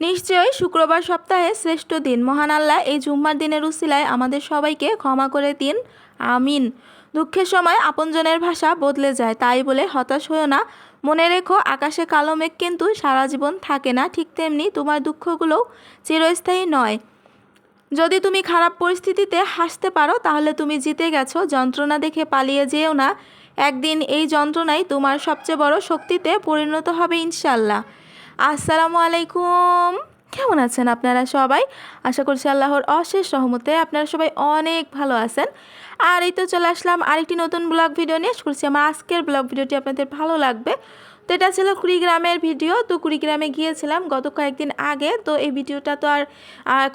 নিশ্চয়ই শুক্রবার সপ্তাহে শ্রেষ্ঠ দিন। মহান আল্লাহ এই জুম্মার দিনের উসিলায় আমাদের সবাইকে ক্ষমা করে দিন, আমিন। দুঃখের সময় আপনজনের ভাষা বদলে যায়, তাই বলে হতাশ হয়েও না। মনে রেখো, আকাশে কালো মেঘ কিন্তু সারা জীবন থাকে না, ঠিক তেমনি তোমার দুঃখগুলোও চিরস্থায়ী নয়। যদি তুমি খারাপ পরিস্থিতিতে হাসতে পারো তাহলে তুমি জিতে গেছো। যন্ত্রণা দেখে পালিয়ে যেও না, একদিন এই যন্ত্রণাই তোমার সবচেয়ে বড় শক্তিতে পরিণত হবে ইনশাল্লাহ। আসসালামু আলাইকুম, কেমন আছেন আপনারা সবাই? আশা করছি আল্লাহর অশেষ রহমতে আপনারা সবাই অনেক ভালো আছেন। আর এই তো চলে আসলাম আরেকটি নতুন ব্লগ ভিডিও নিয়ে। আশা করছি আমার আজকের ব্লগ ভিডিওটি আপনাদের ভালো লাগবে। তো এটা ছিল কুড়িগ্রামের ভিডিও। তো কুড়িগ্রামে গিয়েছিলাম গত কয়েকদিন আগে। তো এই ভিডিওটা তো আর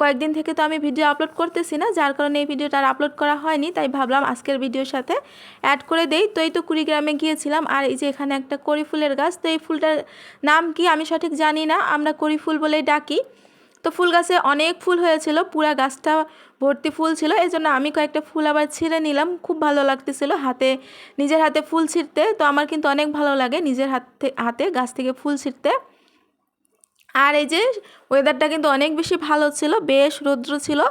কয়েকদিন থেকে তো আমি ভিডিও আপলোড করতেছি না, যার কারণে এই ভিডিওটা আর আপলোড করা হয়নি, তাই ভাবলাম আজকের ভিডিওর সাথে অ্যাড করে দেই। তো এই তো কুড়িগ্রামে গিয়েছিলাম। আর এই যে এখানে একটা কড়ি ফুলের গাছ, তো এই ফুলটার নাম কি আমি সঠিক জানি না, আমরা কড়ি ফুল বলেই ডাকি। তো ফুল গাছে অনেক ফুল হয়েছিল, পুরা গাছটা ভর্তি ফুল ছিল, এই জন্য আমি কয়েকটা ফুল আবার ছিঁড়ে নিলাম। খুব ভালো লাগতেছিল নিজের হাতে ফুল ছিঁড়তে। তো আমার কিন্তু অনেক ভালো লাগে নিজের হাতে গাছ থেকে ফুল ছিঁড়তে। আর এই যে ওয়েদারটা কিন্তু অনেক বেশি ভালো ছিল, বেশ রৌদ্র ছিল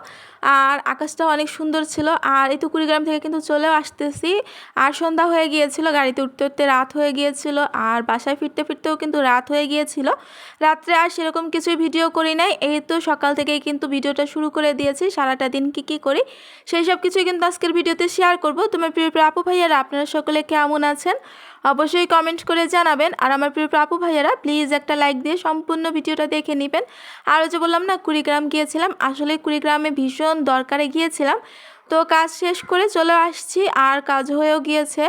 আর আকাশটাও অনেক সুন্দর ছিল। আর এই তো কুড়িগ্রাম থেকে কিন্তু চলেও আসতেছি, আর সন্ধ্যা হয়ে গিয়েছিল, গাড়িতে উঠতে উঠতে রাত হয়ে গিয়েছিল, আর বাসায় ফিরতে ফিরতেও কিন্তু রাত হয়ে গিয়েছিল। রাত্রে আর সেরকম কিছুই ভিডিও করি নাই, এই তো সকাল থেকেই কিন্তু ভিডিওটা শুরু করে দিয়েছি। সারাটা দিন কি করি সেই সব কিছুই কিন্তু আজকের ভিডিওতে শেয়ার করব। তোমার প্রিয় আপু ভাইয়ারা আপনারা সকলে কেমন আছেন অবশ্যই কমেন্ট করে জানাবেন। আর আমার প্রিয় আপু ভাইয়ারা প্লিজ একটা লাইক দিয়ে সম্পূর্ণ ভিডিওটা দেখে নেবেন। আর যে বললাম না কুড়িগ্রাম গিয়েছিলাম, আসলে কুড়িগ্রামে ভীষণ দরকারে গিয়েছিলাম। তো কাজ শেষ করে চলে আসছি, আর কাজ হয়েও গিয়েছে।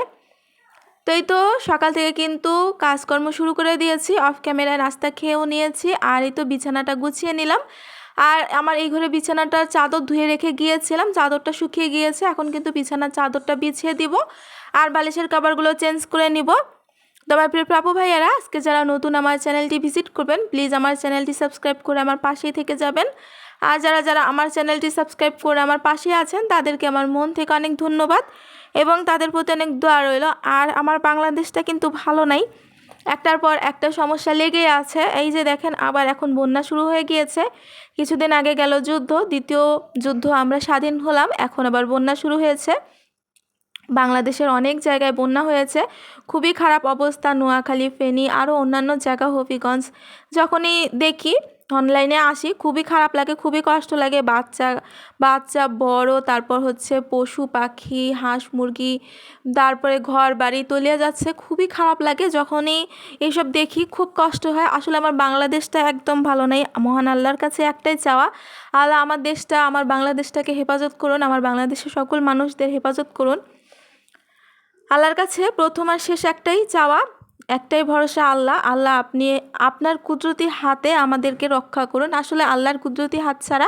তো এই তো সকাল থেকে কিন্তু কাজকর্ম শুরু করে দিয়েছি, অফ ক্যামেরায় নাস্তা খেয়েও নিয়েছি। আর এই তো বিছানাটা গুছিয়ে নিলাম। আর আমার এই ঘরে বিছানাটার চাদর ধুয়ে রেখে গিয়েছিলাম, চাদরটা শুকিয়ে গিয়েছে, এখন কিন্তু বিছানার চাদরটা বিছিয়ে দিব আর বালিশের কভারগুলো চেঞ্জ করে নিব। তো আমার প্রিয় আপু ভাইয়ারা আজকে যারা নতুন আমার চ্যানেলটি ভিজিট করবেন প্লিজ আমার চ্যানেলটি সাবস্ক্রাইব করে আমার পাশেই থেকে যাবেন। আর যারা যারা আমার চ্যানেলটি সাবস্ক্রাইব করে আমার পাশে আছেন তাদেরকে আমার মন থেকে অনেক ধন্যবাদ এবং তাদের প্রতি অনেক দোয়া রইল। আর আমার বাংলাদেশটা কিন্তু ভালো নাই, একটার পর একটা সমস্যা লেগেই আছে। এই যে দেখেন আবার এখন বন্যা শুরু হয়ে গিয়েছে, কিছুদিন আগে গেল যুদ্ধ, দ্বিতীয় যুদ্ধ আমরা স্বাধীন হলাম, এখন আবার বন্যা শুরু হয়েছে। বাংলাদেশের অনেক জায়গায় বন্যা হয়েছে, খুবই খারাপ অবস্থা। নোয়াখালী, ফেনী আরও অন্যান্য জায়গা, হবিগঞ্জ যখনই দেখি অনলাইনে আসি খুবই খারাপ লাগে, খুবই কষ্ট লাগে। বাচ্চা বাচ্চা বড়, তারপর হচ্ছে পশু পাখি, হাঁস মুরগি, তারপরে ঘর বাড়ি তলিয়ে যাচ্ছে, খুবই খারাপ লাগে যখনই এইসব দেখি, খুব কষ্ট হয়। আসলে আমার বাংলাদেশটা একদম ভালো নেই। মহান আল্লাহর কাছে একটাই চাওয়া, আল্লাহ আমার দেশটা, আমার বাংলাদেশটাকে হেফাজত করুন, আমার বাংলাদেশের সকল মানুষদের হেফাজত করুন। আল্লাহর কাছে প্রথম আর শেষ একটাই চাওয়া, একটাই ভরসা, আল্লাহ। আল্লাহ আপনি আপনার কুদরতি হাতে আমাদেরকে রক্ষা করুন। আসলে আল্লাহর কুদরতি হাত ছাড়া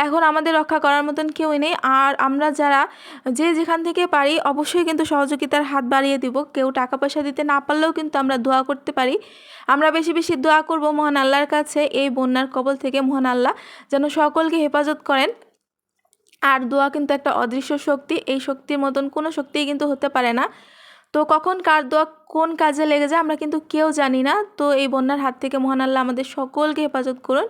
এখন আমাদের রক্ষা করার মতন কেউই নেই। আর আমরা যারা যে যেখান থেকে পারি অবশ্যই কিন্তু সহযোগিতার হাত বাড়িয়ে দিব। কেউ টাকা পয়সা দিতে না পারলেও কিন্তু আমরা দোয়া করতে পারি। আমরা বেশি বেশি দোয়া করব মহান আল্লাহর কাছে এই বন্যার কবল থেকে মহান আল্লাহ যেন সকলকে হেফাজত করেন। আর দোয়া কিন্তু একটা অদৃশ্য শক্তি, এই শক্তির মতন কোনো শক্তিই কিন্তু হতে পারে না। তো কখন কার দোয়া কোন কাজে লেগে যায় আমরা কিন্তু কেউ জানি না। তো এই বন্যার হাত থেকে মহান আল্লাহ আমাদের সকলকে হেফাজত করুন।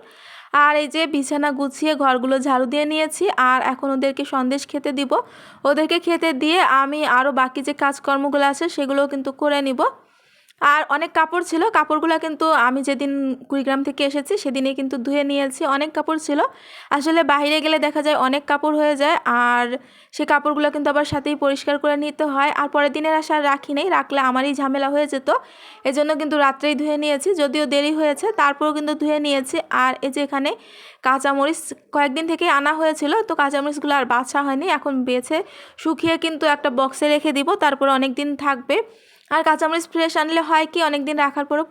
আর এই যে বিছানা গুছিয়ে ঘরগুলো ঝাড়ু দিয়ে নিয়েছি, আর এখন ওদেরকে সন্দেশ খেতে দিব। ওদেরকে খেতে দিয়ে আমি আরও বাকি যে কাজকর্মগুলো আছে সেগুলোও কিন্তু করে নিব। আর অনেক কাপড় ছিল, কাপড়গুলো কিন্তু আমি যেদিন কুড়িগ্রাম থেকে এসেছি সেদিনে কিন্তু ধুয়ে নিয়েছি। অনেক কাপড় ছিল, আসলে বাইরে গেলে দেখা যায় অনেক কাপড় হয়ে যায়, আর সেই কাপড়গুলো কিন্তু আবার সাথেই পরিষ্কার করে নিতে হয়। আর পরের দিনের আশা আর রাখি নেই, রাখলে আমারই ঝামেলা হয়ে যেত, এজন্য কিন্তু রাত্রেই ধুয়ে নিয়েছি। যদিও দেরি হয়েছে তারপরেও কিন্তু ধুয়ে নিয়েছি। আর এই যে এখানে কাঁচামরিচ কয়েকদিন থেকে আনা হয়েছিল, তো কাঁচামরিচগুলো আর বাছা হয়নি, এখন বেছে শুকিয়ে কিন্তু একটা বক্সে রেখে দিব, তারপরে অনেক দিন থাকবে। আর কাঁচামরিচ ফ্রেশ আনলে হয় কি অনেক দিন রাখার পরও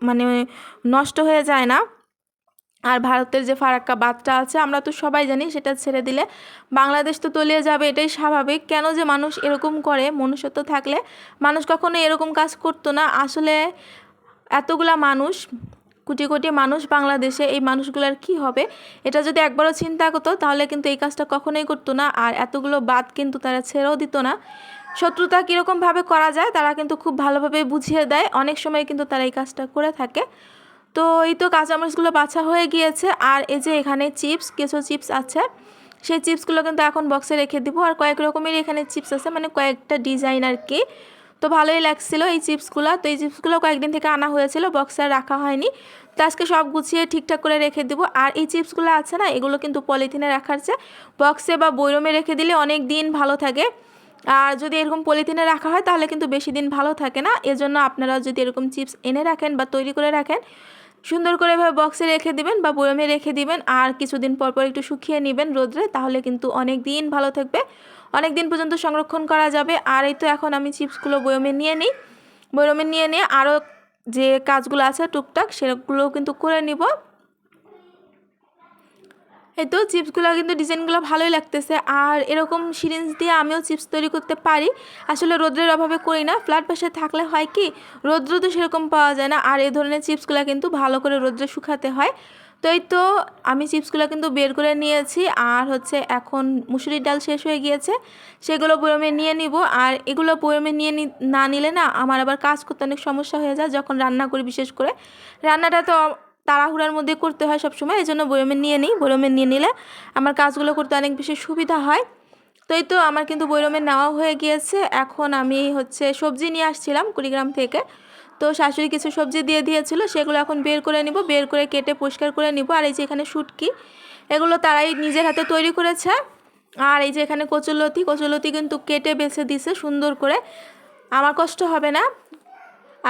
মানে নষ্ট হয়ে যায় না। আর ভারতের যে ফারাক্কা বাঁধটা আছে আমরা তো সবাই জানি, সেটা ছেড়ে দিলে বাংলাদেশ তো তলিয়ে যাবে, এটাই স্বাভাবিক। কেন যে মানুষ এরকম করে, মনুষ্যত্ব থাকলে মানুষ কখনো এরকম কাজ করতো না। আসলে এতগুলা মানুষ, কোটি কোটি মানুষ বাংলাদেশে, এই মানুষগুলোর কি হবে এটা যদি একবারও চিন্তা করতো তাহলে কিন্তু এই কাজটা কখনোই করতো না। আর এতগুলো বাদ কিন্তু তারা ছেড়েও দিত না। শত্রুতা কীরকমভাবে করা যায় তারা কিন্তু খুব ভালোভাবে বুঝিয়ে দেয়, অনেক সময় কিন্তু তারা এই কাজটা করে থাকে। তো এই তো কাঁচামরিচগুলো বাছা হয়ে গিয়েছে। আর এই যে এখানে চিপস, কিছু চিপস আছে, সেই চিপসগুলো কিন্তু এখন বক্সে রেখে দিব। আর কয়েক রকমের এখানে চিপস আছে, মানে কয়েকটা ডিজাইন আর কি। তো ভালোই লাগছিল এই চিপসগুলো। তো এই চিপসগুলো কয়েকদিন থেকে আনা হয়েছিল, বক্সে রাখা হয়নি। তো আজকে সব গুছিয়ে ঠিকঠাক করে রেখে দেবো। আর এই চিপসগুলো আছে না, এগুলো কিন্তু পলিথিনে রাখার চেয়ে বক্সে বা বয়রমে রেখে দিলে অনেক দিন ভালো থাকে। আর যদি এরকম পলিথিনে রাখা হয় তাহলে কিন্তু বেশি দিন ভালো থাকে না। এজন্য আপনারা যদি এরকম চিপস এনে রাখেন বা তৈরি করে রাখেন, সুন্দর করে এভাবে বক্সে রেখে দিবেন বা বয়মে রেখে দিবেন। আর কিছুদিন পর পর একটু শুকিয়ে নেবেন রোদ্রে, তাহলে কিন্তু অনেক দিন ভালো থাকবে, অনেক দিন পর্যন্ত সংরক্ষণ করা যাবে। আর এই তো এখন আমি চিপসগুলো বয়মে নিয়ে নিই। বয়মে নিয়ে আরও যে কাজগুলো আছে টুকটাক সেগুলোও কিন্তু করে নিব। এই তো চিপসগুলো কিন্তু ডিজাইনগুলো ভালোই লাগতেছে। আর এরকম সিরিঞ্জ দিয়ে আমিও চিপস তৈরি করতে পারি, আসলে রোদ্রের অভাবে করি না। ফ্ল্যাট পাশে থাকলে হয় কি, রোদ্র তো সেরকম পাওয়া যায় না। আর এই ধরনের চিপসগুলো কিন্তু ভালো করে রোদ্রে শুকাতে হয়। তো এই তো আমি চিপসগুলো কিন্তু বের করে নিয়েছি। আর হচ্ছে এখন মুসুরির ডাল শেষ হয়ে গিয়েছে, সেগুলো বয়মে নিয়ে নিব। আর এগুলো বয়মে নিয়ে না নিলে না আমার আবার কাজ করতে অনেক সমস্যা হয়ে যায় যখন রান্না করি। বিশেষ করে রান্নাটা তো তাড়াহুড়ার মধ্যে করতে হয় সবসময়, এই জন্য বয়মে নিয়ে নিই। বয়মে নিয়ে নিলে আমার কাজগুলো করতে অনেক বেশি সুবিধা হয়। তো এই তো আমার কিন্তু বয়মে নেওয়া হয়ে গিয়েছে। এখন আমি হচ্ছে সবজি নিয়ে আসছিলাম কুড়িগ্রাম থেকে, তো শাশুড়ি কিছু সবজি দিয়ে দিয়েছিল, সেগুলো এখন বের করে নিব, বের করে কেটে পরিষ্কার করে নিব। আর এই যে এখানে শুটকি, এগুলো তারাই নিজের হাতে তৈরি করেছে। আর এই যে এখানে কচুরলতি, কচুরলতি কিন্তু কেটে বেছে দিছে সুন্দর করে, আমার কষ্ট হবে না।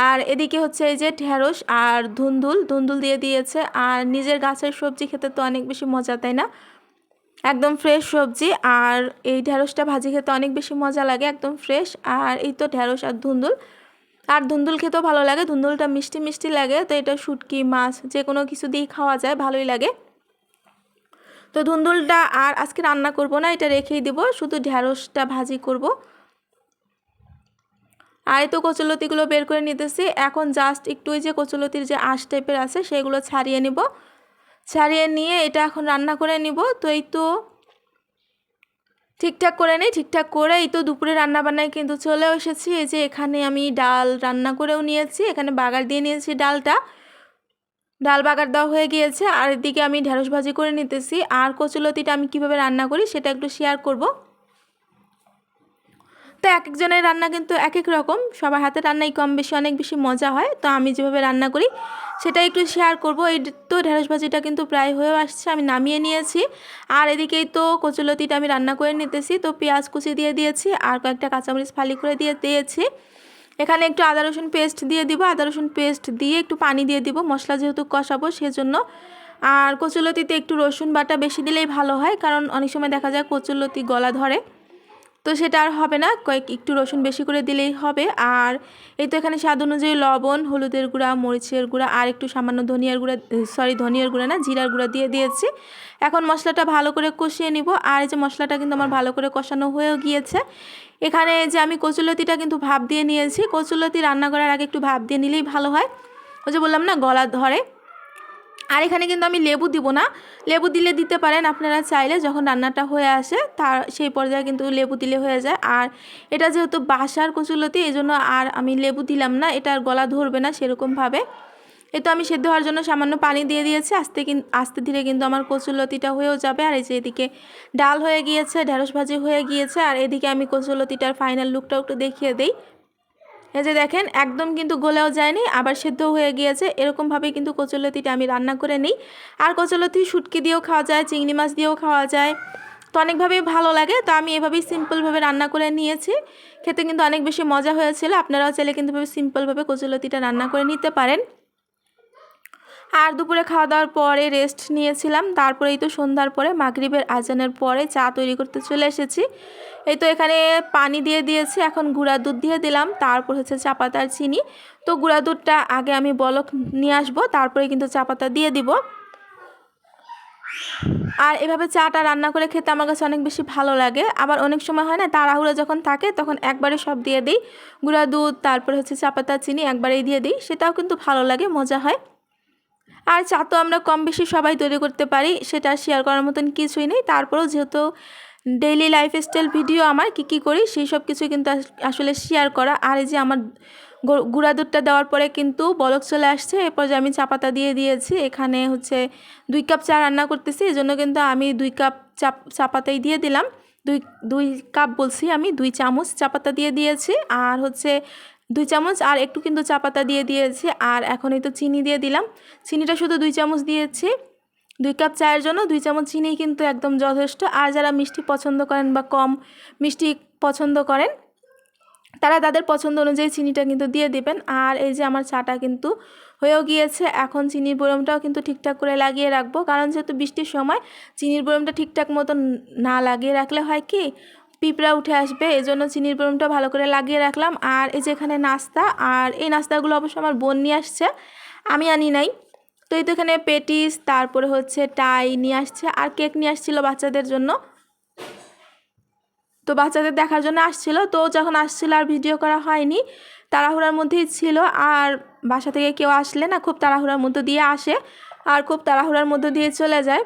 আর এদিকে হচ্ছে এই যে ঢেঁড়স আর ধুন্দুল, ধুন্দুল দিয়ে দিয়েছে। আর নিজের গাছের সবজি খেতে তো অনেক বেশি মজা, তাই না? একদম ফ্রেশ সবজি। আর এই ঢেঁড়সটা ভাজি খেতে অনেক বেশি মজা লাগে, একদম ফ্রেশ। আর এই তো ঢেঁড়স আর ধুন্দুল, আর ধুন্দুল খেতেও ভালো লাগে, ধুন্দুলটা মিষ্টি মিষ্টি লাগে। তো এটা শুটকি মাছ যে কোনো কিছু দিয়েই খাওয়া যায়, ভালোই লাগে। তো ধুন্দুলটা আর আজকে রান্না করব না, এটা রেখেই দিব, শুধু ঢেঁড়সটা ভাজি করব। আর এই তো কচুলতিগুলো বের করে নিতেছি এখন। জাস্ট একটু ওই যে কচুলতির যে আঁশ টাইপের আছে সেগুলো ছাড়িয়ে নিব, ছাড়িয়ে নিয়ে এটা এখন রান্না করে নিব। তো এই তো ঠিকঠাক করে নিই, ঠিকঠাক করে এই তো দুপুরে রান্না বান্নায় কিন্তু চলে এসেছি। এই যে এখানে আমি ডাল রান্না করেও নিয়েছি, এখানে বাগার দিয়ে নিয়েছি ডালটা, ডাল বাগার দেওয়া হয়ে গিয়েছে। আর এদিকে আমি ঢেঁড়স ভাজি করে নিতেছি। আর কচুলতিটা আমি কিভাবে রান্না করি সেটা একটু শেয়ার করব। তো এক একজনের রান্না কিন্তু এক এক রকম, সবার হাতে রান্নাই কম বেশি অনেক বেশি মজা হয়। তো আমি যেভাবে রান্না করি সেটা একটু শেয়ার করব। এই তো ঢেঁড়স ভাজিটা কিন্তু প্রায় হয়ে আসছে, আমি নামিয়ে নিয়েছি। আর এদিকেই তো কচুলতিটা আমি রান্না করে নিতেছি। তো পেঁয়াজ কুচি দিয়ে দিয়েছি, আর কয়েকটা কাঁচামরিচ ফালি করে দিয়ে দিয়েছি। এখানে একটু আদা রসুন পেস্ট দিয়ে দিব, আদা রসুন পেস্ট দিয়ে একটু পানি দিয়ে দিব, মশলা যেহেতু কষাবো সেজন্য। আর কচুলতিতে একটু রসুন বাটা বেশি দিলেই ভালো হয়, কারণ অনেক সময় দেখা যায় কচুলতি গলা ধরে, তো সেটা আর হবে না, একটু রসুন বেশি করে দিলেই হবে। আর এই তো এখানে স্বাদ অনুযায়ী লবণ, হলুদের গুঁড়া, মরিচের গুঁড়া আর একটু সামান্য ধনিয়ার গুঁড়া, ধনিয়ার গুঁড়া না, জিরার গুঁড়া দিয়ে দিয়েছি। এখন মশলাটা ভালো করে কষিয়ে নিব। আর এই যে মশলাটা কিন্তু আমার ভালো করে কষানো হয়েও গিয়েছে। এখানে যে আমি কচুলতিটা কিন্তু ভাপ দিয়ে নিয়েছি, কচুলতি রান্না করার আগে একটু ভাপ দিয়ে নিলেই ভালো হয়, ওই যে বললাম না গলা ধরে। আর এখানে কিন্তু আমি লেবু দিব না, লেবু দিলে দিতে পারেন আপনারা চাইলে, যখন রান্নাটা হয়ে আসে তার সেই পর্যায়ে কিন্তু লেবু দিলে হয়ে যায়। আর এটা যেহেতু বাসার কচুলতি এই জন্য আর আমি লেবু দিলাম না, এটা আর গলা ধরবে না সেরকমভাবে। এই তো আমি সেদ্ধ হওয়ার জন্য সামান্য পানি দিয়ে দিয়েছি, আস্তে ধীরে কিন্তু আমার কচুলতিটা হয়েও যাবে। আর এই যে এদিকে ডাল হয়ে গিয়েছে, ঢেঁড়স ভাজি হয়ে গিয়েছে। আর এদিকে আমি কচুলতিটার ফাইনাল লুকটাও একটু দেখিয়ে দিই। এই যে দেখেন একদম কিন্তু গলেও যায়নি, আবার সেদ্ধও হয়ে গিয়েছে। এরকমভাবেই কিন্তু কচুলতিটা আমি রান্না করে নিই। আর কচুলতি শুটকি দিয়েও খাওয়া যায়, চিংড়ি মাছ দিয়েও খাওয়া যায়, তো অনেকভাবেই ভালো লাগে। তো আমি এভাবেই সিম্পলভাবে রান্না করে নিয়েছি, খেতে কিন্তু অনেক বেশি মজা হয়েছিল। আপনারাও চাইলে কিন্তু সিম্পলভাবে কচুলতিটা রান্না করে নিতে পারেন। আর দুপুরে খাওয়া দাওয়ার পরে রেস্ট নিয়েছিলাম, তারপরেই তো সন্ধ্যার পরে মাগরিবের আজানের পরে চা তৈরি করতে চলে এসেছি। এই তো এখানে পানি দিয়ে দিয়েছি, এখন গুঁড়া দুধ দিয়ে দিলাম, তারপর হচ্ছে চা পাতা আর চিনি। তো গুঁড়া দুধটা আগে আমি বলক নিয়ে আসবো, তারপরে কিন্তু চা পাতা দিয়ে দিব। আর এভাবে চাটা রান্না করে খেতে আমার কাছে অনেক বেশি ভালো লাগে। আবার অনেক সময় হয় না, তাড়াহুড়ো যখন থাকে তখন একবারে সব দিয়ে দিই, গুঁড়া দুধ তারপরে হচ্ছে চা পাতা চিনি একবারেই দিয়ে দিই, সেটাও কিন্তু ভালো লাগে, মজা হয়। আর চা তো আমরা কম বেশি সবাই তৈরি করতে পারি, সেটা শেয়ার করার মতন কিছুই নেই। তারপরেও যেহেতু ডেইলি লাইফস্টাইল ভিডিও আমার কী কী করি সেই সব কিছু কিন্তু আসলে শেয়ার করা। আর এই যে আমার গুঁড়া দুধটা দেওয়ার পরে কিন্তু বলক চলে আসছে। এরপর যে আমি চা পাতা দিয়ে দিয়েছি। এখানে হচ্ছে 2 কাপ চা রান্না করতেছি, এজন্য কিন্তু আমি 2 কাপ চা পাতাই দিয়ে দিলাম। 2 কাপ বলছি আমি, 2 চামচ চা পাতা দিয়ে দিয়েছি। আর হচ্ছে 2 চামচ আর একটু কিন্তু চা পাতা দিয়ে দিয়েছি। আর এখন এই তো চিনি দিয়ে দিলাম। চিনিটা শুধু 2 চামচ দিয়েছি। 2 কাপ চায়ের জন্য 2 চামচ চিনি কিন্তু একদম যথেষ্ট। আর যারা মিষ্টি পছন্দ করেন বা কম মিষ্টি পছন্দ করেন, তারা তাদের পছন্দ অনুযায়ী চিনিটা কিন্তু দিয়ে দিবেন। আর এই যে আমার চাটা কিন্তু হয়েও গিয়েছে। এখন চিনির বয়মটাও কিন্তু ঠিকঠাক করে লাগিয়ে রাখবো, কারণ যেহেতু বৃষ্টির সময় চিনির বয়মটা ঠিকঠাক মতো না লাগিয়ে রাখলে হয় কি পিঁপড়া উঠে আসবে, এজন্য চিনির বয়মটা ভালো করে লাগিয়ে রাখলাম। আর এই যে এখানে নাস্তা, আর এই নাস্তাগুলো অবশ্য আমার বোন নিয়ে আসছে, আমি আনি নাই। তো এই তো এখানে পেটিস, তারপরে হচ্ছে টাই নিয়ে আসছে, আর কেক নিয়ে আসছিল বাচ্চাদের জন্য। তো বাচ্চাদের দেখার জন্য আসছিল, তো যখন আসছিল আর ভিডিও করা হয়নি, তাড়াহুড়ার মধ্যেই ছিল। আর বাসা থেকে কেউ আসলে না খুব তাড়াহুড়ার মধ্যে দিয়ে আসে আর খুব তাড়াহুড়ার মধ্যে দিয়ে চলে যায়।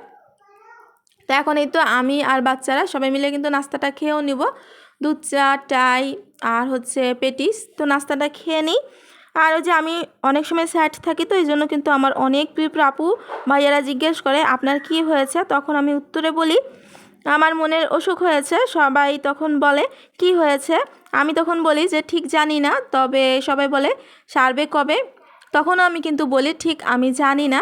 তো এখন এই তো আমি আর বাচ্চারা সবাই মিলে কিন্তু নাস্তাটা খেয়েও নিব, দুধ চা, টাই আর হচ্ছে পেটিস। তো নাস্তাটা খেয়ে নিই। আর ওই যে আমি অনেক সময় স্যাড থাকি, তো এই জন্য কিন্তু আমার অনেক প্রিয় আপু ভাইয়ারা জিজ্ঞেস করে আপনার কি হয়েছে, তখন আমি উত্তরে বলি আমার মনের অসুখ হয়েছে। সবাই তখন বলে কি হয়েছে, আমি তখন বলি যে ঠিক জানি না, তবে সবাই বলে সারবে কবে। তখন আমি কিন্তু বলি ঠিক আমি জানি না।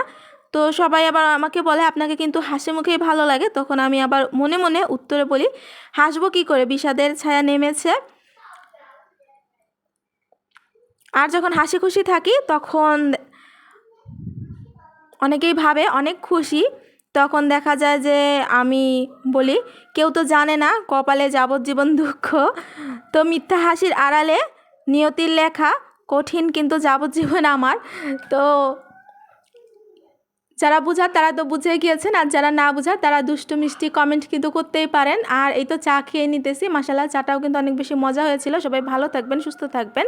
তো সবাই আবার আমাকে বলে আপনাকে কিন্তু হাসি মুখেই ভালো লাগে। তখন আমি আবার মনে মনে উত্তরে বলি হাসবো কী করে, বিষাদের ছায়া নেমেছে। আর যখন হাসি খুশি থাকি তখন অনেকেই ভাবে অনেক খুশি। তখন দেখা যায় যে আমি বলি কেউ তো জানে না কপালে যাবজ্জীবন দুঃখ। তো মিথ্যা হাসির আড়ালে নিয়তির লেখা কঠিন কিন্তু যাবজ্জীবন আমার। তো যারা বুঝার তারা তো বুঝে গিয়েছেন, আর যারা না বুঝার তারা দুষ্টু মিষ্টি কমেন্ট কিন্তু করতেই পারেন। আর এই তো চা খেয়ে নিতেছি, মাশাআল্লাহ চাটাও কিন্তু অনেক বেশি মজা হয়েছিল। সবাই ভালো থাকবেন, সুস্থ থাকবেন।